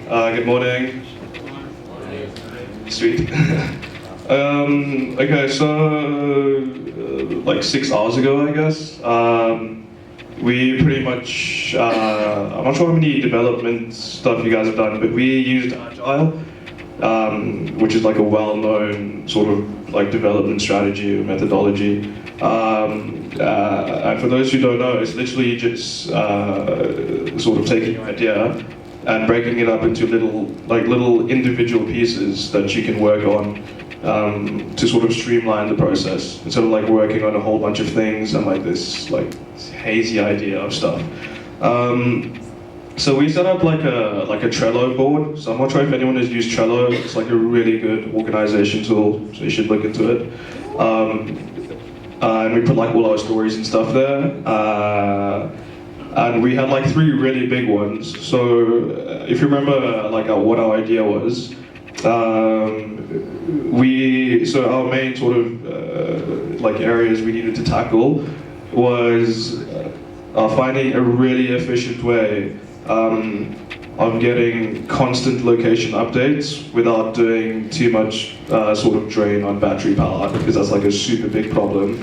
Good morning. Sweet. Okay, so like 6 hours ago, I guess, we pretty much, I'm not sure how many development stuff you guys have done, but we used Agile, which is like a well-known sort of like development strategy or methodology. And for those who don't know, it's literally just sort of taking your idea and breaking it up into little individual pieces that you can work on to sort of streamline the process instead of like working on a whole bunch of things and like this like hazy idea of stuff. So we set up like a Trello board. So I'm not sure if anyone has used Trello. It's like a really good organization tool, so you should look into it. And we put like all our stories and stuff there. And we had like 3 really big ones. So if you remember like what our idea was, so our main sort of like areas we needed to tackle was finding a really efficient way of getting constant location updates without doing too much sort of drain on battery power, because that's like a super big problem.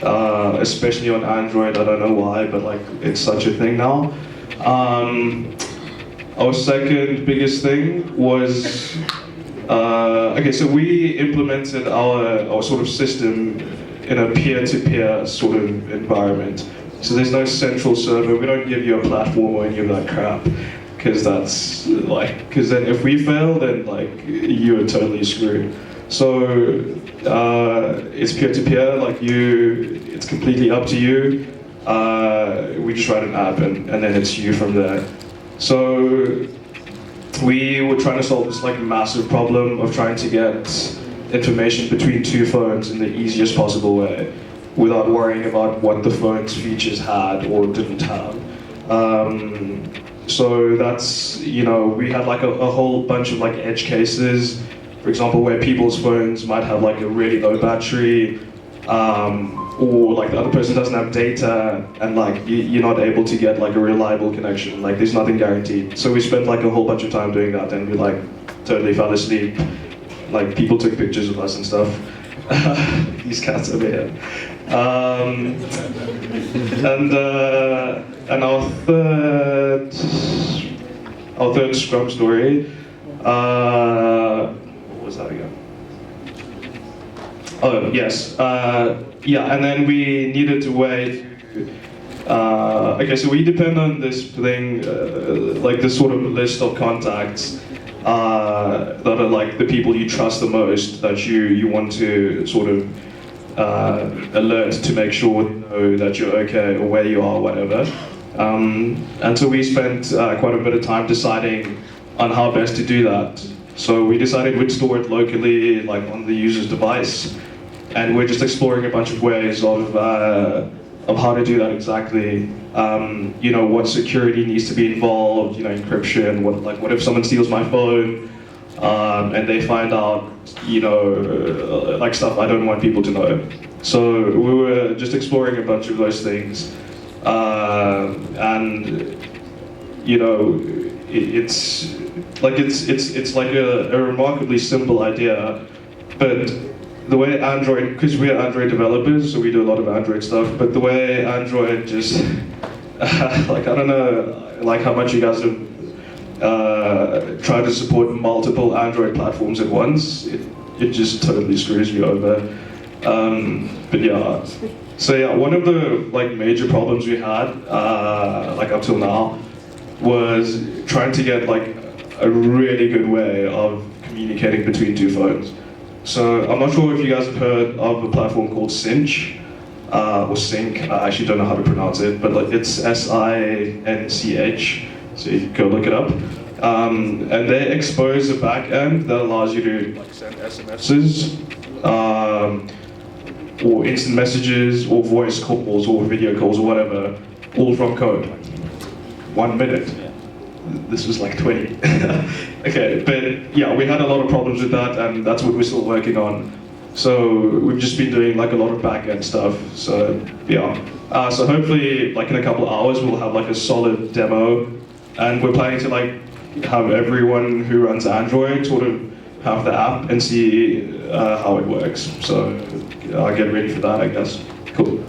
Especially on Android, I don't know why, but like it's such a thing now. Our second biggest thing was, okay, so we implemented our sort of system in a peer-to-peer sort of environment. So there's no central server, we don't give you a platform or any of that crap, because that's like, because then if we fail, then like you're totally screwed. So it's peer-to-peer, like it's completely up to you. We just write an app and then it's you from there. So we were trying to solve this like massive problem of trying to get information between 2 phones in the easiest possible way without worrying about what the phone's features had or didn't have. So that's, we had like a whole bunch of like edge cases. For example, where people's phones might have like a really low battery, or like the other person doesn't have data, and like you're not able to get like a reliable connection. Like there's nothing guaranteed. So we spent like a whole bunch of time doing that, and we like totally fell asleep. Like people took pictures of us and stuff. These cats over here. And our third Scrum story. What was that again? Oh yes, yeah, and then we needed a way to, okay, so we depend on this thing, like this sort of list of contacts that are like the people you trust the most, that you want to sort of alert to make sure they know that you're okay or where you are, whatever. And so we spent quite a bit of time deciding on how best to do that. So we decided we'd store it locally, like on the user's device, and we're just exploring a bunch of ways of how to do that exactly. What security needs to be involved, encryption. What if someone steals my phone and they find out, like stuff I don't want people to know. So we were just exploring a bunch of those things, and it's like a remarkably simple idea, but the way Android, because we're Android developers, so we do a lot of Android stuff, but the way Android just, like I don't know, like how much you guys have tried to support multiple Android platforms at once, it just totally screws you over. But yeah, so yeah, one of the like major problems we had, like up till now, was trying to get like a really good way of communicating between 2 phones. So I'm not sure if you guys have heard of a platform called Cinch, or Sync. I actually don't know how to pronounce it, but like it's SINCH, so you can go look it up. And they expose a back end that allows you to like send SMSs, or instant messages, or voice calls, or video calls, or whatever, all from code. 1 minute. This was like 20. Okay, but yeah, we had a lot of problems with that, and that's what we're still working on. So we've just been doing like a lot of back-end stuff. So yeah, so hopefully like in a couple of hours we'll have like a solid demo, and we're planning to like have everyone who runs Android sort of have the app and see how it works. So I'll get ready for that, I guess. Cool.